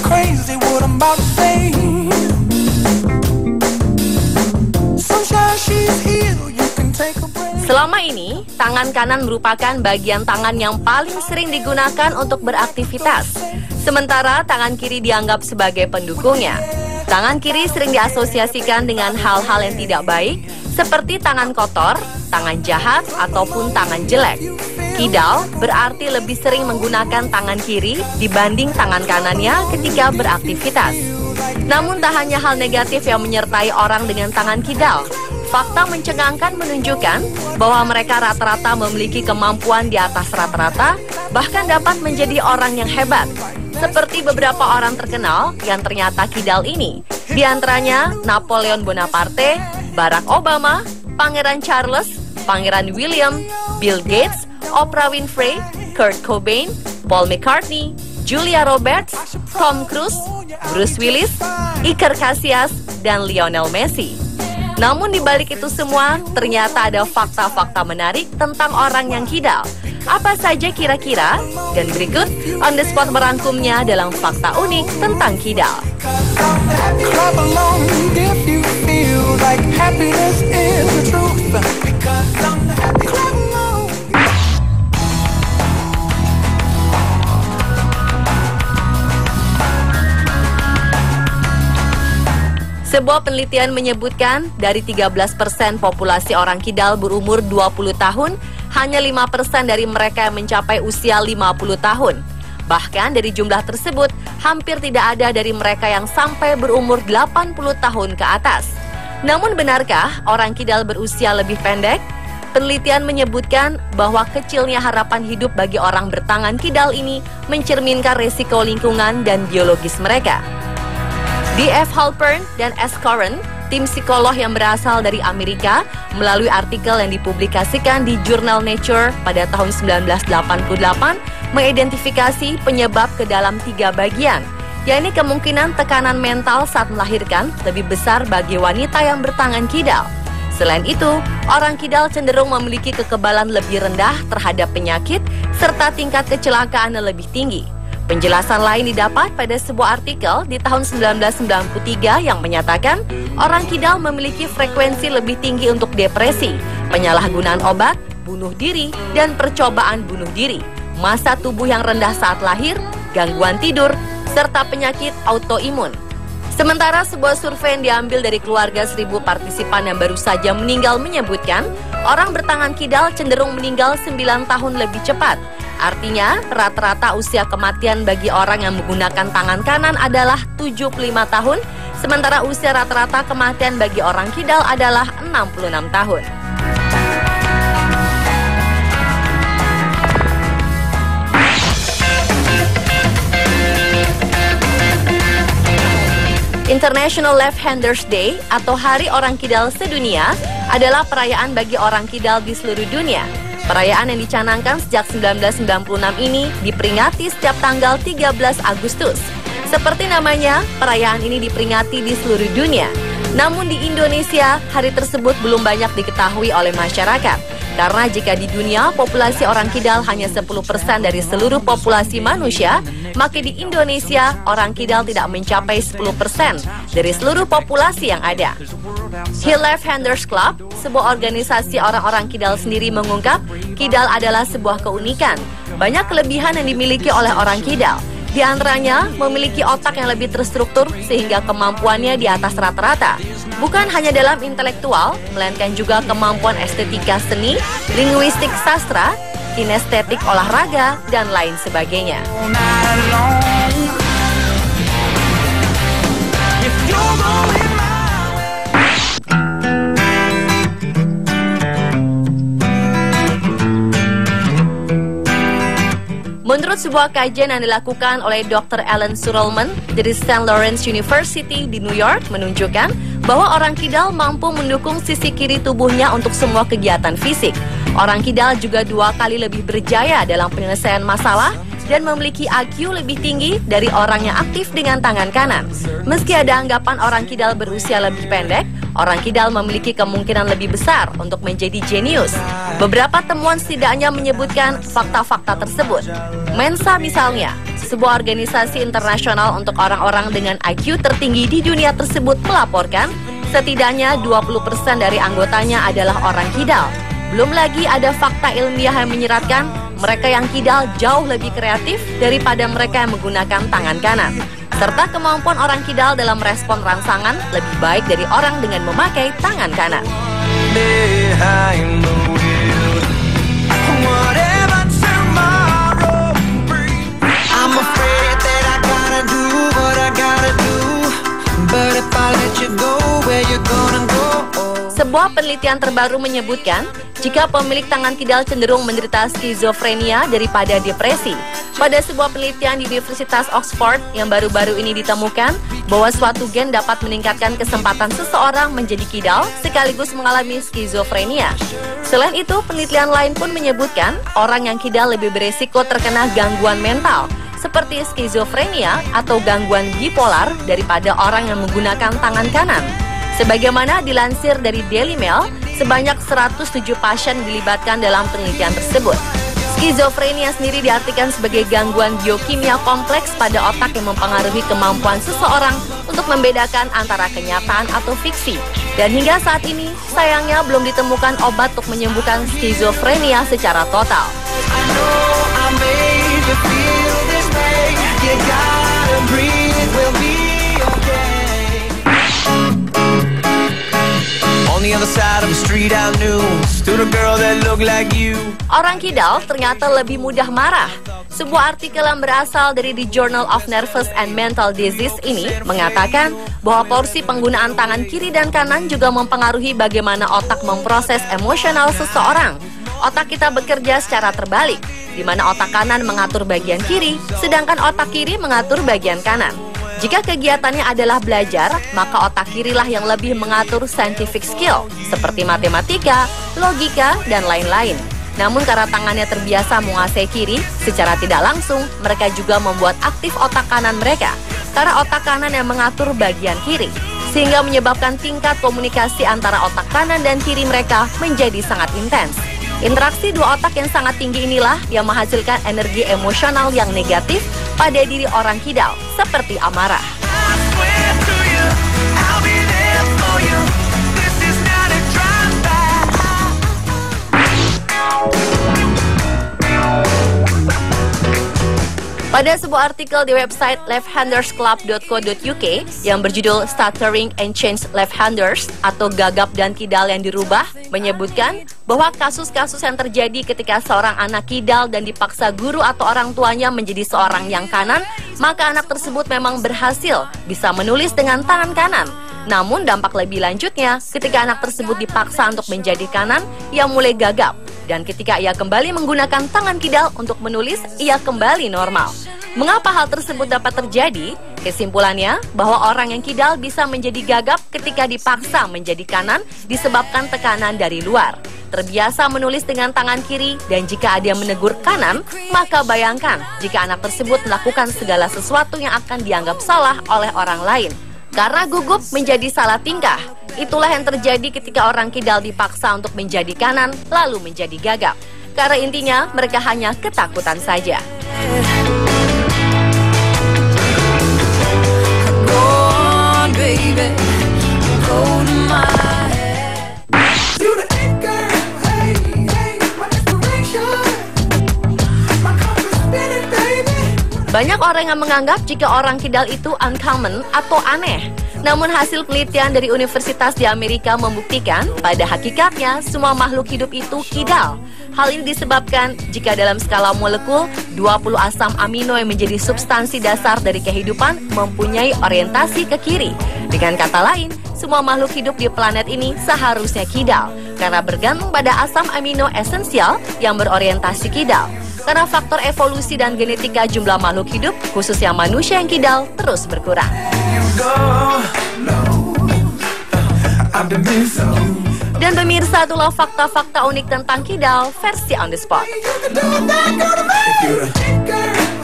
crazy what I'm about to say. Sunshine, she's here, you can take a break. Selama ini, tangan kanan merupakan bagian tangan yang paling sering digunakan untuk beraktivitas. Sementara tangan kiri dianggap sebagai pendukungnya. Tangan kiri sering diasosiasikan dengan hal-hal yang tidak baik, seperti tangan kotor, tangan jahat, ataupun tangan jelek. Kidal berarti lebih sering menggunakan tangan kiri dibanding tangan kanannya ketika beraktivitas. Namun tak hanya hal negatif yang menyertai orang dengan tangan kidal. Fakta mencengangkan menunjukkan bahwa mereka rata-rata memiliki kemampuan di atas rata-rata, bahkan dapat menjadi orang yang hebat. Seperti beberapa orang terkenal yang ternyata kidal ini, di antaranya Napoleon Bonaparte, Barack Obama, Pangeran Charles, Pangeran William, Bill Gates, Oprah Winfrey, Kurt Cobain, Paul McCartney, Julia Roberts, Tom Cruise, Bruce Willis, Iker Casillas, dan Lionel Messi. Namun di balik itu semua, ternyata ada fakta-fakta menarik tentang orang yang kidal. Apa saja kira-kira? Dan berikut On The Spot merangkumnya dalam fakta unik tentang kidal. Clap along if you feel like happiness is the truth. Clap along. Sebuah penelitian menyebutkan dari 13% populasi orang kidal berumur 20 tahun, hanya 5% dari mereka yang mencapai usia 50 tahun. Bahkan dari jumlah tersebut, hampir tidak ada dari mereka yang sampai berumur 80 tahun ke atas. Namun benarkah orang kidal berusia lebih pendek? Penelitian menyebutkan bahwa kecilnya harapan hidup bagi orang bertangan kidal ini mencerminkan resiko lingkungan dan biologis mereka. D.F. Halpern dan S. Curran, tim psikolog yang berasal dari Amerika, melalui artikel yang dipublikasikan di jurnal Nature pada tahun 1988, mengidentifikasi penyebab ke dalam 3 bagian, yakni kemungkinan tekanan mental saat melahirkan lebih besar bagi wanita yang bertangan kidal. Selain itu, orang kidal cenderung memiliki kekebalan lebih rendah terhadap penyakit, serta tingkat kecelakaan yang lebih tinggi. Penjelasan lain didapat pada sebuah artikel di tahun 1993 yang menyatakan orang kidal memiliki frekuensi lebih tinggi untuk depresi, penyalahgunaan obat, bunuh diri, dan percobaan bunuh diri, massa tubuh yang rendah saat lahir, gangguan tidur, serta penyakit autoimun. Sementara sebuah survei yang diambil dari keluarga 1.000 partisipan yang baru saja meninggal menyebutkan orang bertangan kidal cenderung meninggal 9 tahun lebih cepat. Artinya, rata-rata usia kematian bagi orang yang menggunakan tangan kanan adalah 75 tahun, sementara usia rata-rata kematian bagi orang kidal adalah 66 tahun. International Left-Handers Day atau Hari Orang Kidal Sedunia adalah perayaan bagi orang kidal di seluruh dunia. Perayaan yang dicanangkan sejak 1996 ini diperingati setiap tanggal 13 Agustus. Seperti namanya, perayaan ini diperingati di seluruh dunia. Namun di Indonesia, hari tersebut belum banyak diketahui oleh masyarakat. Karena jika di dunia populasi orang kidal hanya 10% dari seluruh populasi manusia, maka di Indonesia orang kidal tidak mencapai 10% dari seluruh populasi yang ada. Hill Left-Handers Club, sebuah organisasi orang-orang kidal sendiri mengungkap, kidal adalah sebuah keunikan. Banyak kelebihan yang dimiliki oleh orang kidal. Di antaranya, memiliki otak yang lebih terstruktur sehingga kemampuannya di atas rata-rata. Bukan hanya dalam intelektual, melainkan juga kemampuan estetika seni, linguistik sastra, kinestetik olahraga, dan lain sebagainya. Menurut sebuah kajian yang dilakukan oleh Dr. Alan Surelman dari St. Lawrence University di New York menunjukkan bahwa orang kidal mampu mendukung sisi kiri tubuhnya untuk semua kegiatan fisik. Orang kidal juga 2 kali lebih berjaya dalam penyelesaian masalah dan memiliki IQ lebih tinggi dari orang yang aktif dengan tangan kanan. Meski ada anggapan orang kidal berusia lebih pendek, orang kidal memiliki kemungkinan lebih besar untuk menjadi jenius. Beberapa temuan setidaknya menyebutkan fakta-fakta tersebut. Mensa misalnya, sebuah organisasi internasional untuk orang-orang dengan IQ tertinggi di dunia tersebut melaporkan setidaknya 20% dari anggotanya adalah orang kidal. Belum lagi ada fakta ilmiah yang menyeratkan mereka yang kidal jauh lebih kreatif daripada mereka yang menggunakan tangan kanan. Serta kemampuan orang kidal dalam respon rangsangan lebih baik dari orang dengan memakai tangan kanan. Sebuah penelitian terbaru menyebutkan jika pemilik tangan kidal cenderung menderita skizofrenia daripada depresi. Pada sebuah penelitian di Universitas Oxford yang baru-baru ini ditemukan bahwa suatu gen dapat meningkatkan kesempatan seseorang menjadi kidal sekaligus mengalami skizofrenia. Selain itu, penelitian lain pun menyebutkan orang yang kidal lebih beresiko terkena gangguan mental seperti skizofrenia atau gangguan bipolar daripada orang yang menggunakan tangan kanan. Sebagaimana dilansir dari Daily Mail, sebanyak 107 pasien dilibatkan dalam penelitian tersebut. Skizofrenia sendiri diartikan sebagai gangguan biokimia kompleks pada otak yang mempengaruhi kemampuan seseorang untuk membedakan antara kenyataan atau fiksi. Dan hingga saat ini, sayangnya belum ditemukan obat untuk menyembuhkan skizofrenia secara total. Orang kidal ternyata lebih mudah marah. Sebuah artikel yang berasal dari The Journal of Nervous and Mental Disease ini mengatakan bahwa porsi penggunaan tangan kiri dan kanan juga mempengaruhi bagaimana otak memproses emosional seseorang. Otak kita bekerja secara terbalik, di mana otak kanan mengatur bagian kiri, sedangkan otak kiri mengatur bagian kanan. Jika kegiatannya adalah belajar, maka otak kirilah yang lebih mengatur scientific skill, seperti matematika, logika, dan lain-lain. Namun karena tangannya terbiasa menguasai kiri, secara tidak langsung mereka juga membuat aktif otak kanan mereka, karena otak kanan yang mengatur bagian kiri, sehingga menyebabkan tingkat komunikasi antara otak kanan dan kiri mereka menjadi sangat intens. Interaksi dua otak yang sangat tinggi inilah yang menghasilkan energi emosional yang negatif pada diri orang kidal, seperti amarah. Pada sebuah artikel di website lefthandersclub.co.uk yang berjudul Stuttering and Change Left-Handers atau gagap dan kidal yang dirubah, menyebutkan bahwa kasus-kasus yang terjadi ketika seorang anak kidal dan dipaksa guru atau orang tuanya menjadi seorang yang kanan, maka anak tersebut memang berhasil bisa menulis dengan tangan kanan. Namun dampak lebih lanjutnya, ketika anak tersebut dipaksa untuk menjadi kanan, ia mulai gagap. Dan ketika ia kembali menggunakan tangan kidal untuk menulis, ia kembali normal. Mengapa hal tersebut dapat terjadi? Kesimpulannya, bahwa orang yang kidal bisa menjadi gagap ketika dipaksa menjadi kanan disebabkan tekanan dari luar. Terbiasa menulis dengan tangan kiri, dan jika ada yang menegur kanan, maka bayangkan jika anak tersebut melakukan segala sesuatu yang akan dianggap salah oleh orang lain. Karena gugup menjadi salah tingkah. Itulah yang terjadi ketika orang kidal dipaksa untuk menjadi kanan, lalu menjadi gagap. Karena intinya mereka hanya ketakutan saja. Banyak orang yang menganggap jika orang kidal itu uncommon atau aneh. Namun hasil penelitian dari universitas di Amerika membuktikan pada hakikatnya semua makhluk hidup itu kidal. Hal ini disebabkan jika dalam skala molekul 20 asam amino yang menjadi substansi dasar dari kehidupan mempunyai orientasi ke kiri. Dengan kata lain, semua makhluk hidup di planet ini seharusnya kidal karena bergantung pada asam amino esensial yang berorientasi kidal. Karena faktor evolusi dan genetika jumlah makhluk hidup, khususnya manusia yang kidal, terus berkurang. Dan pemirsa Pemirsa, itulah fakta-fakta unik tentang kidal versi on the spot. You can do that, girl, to me. If you're a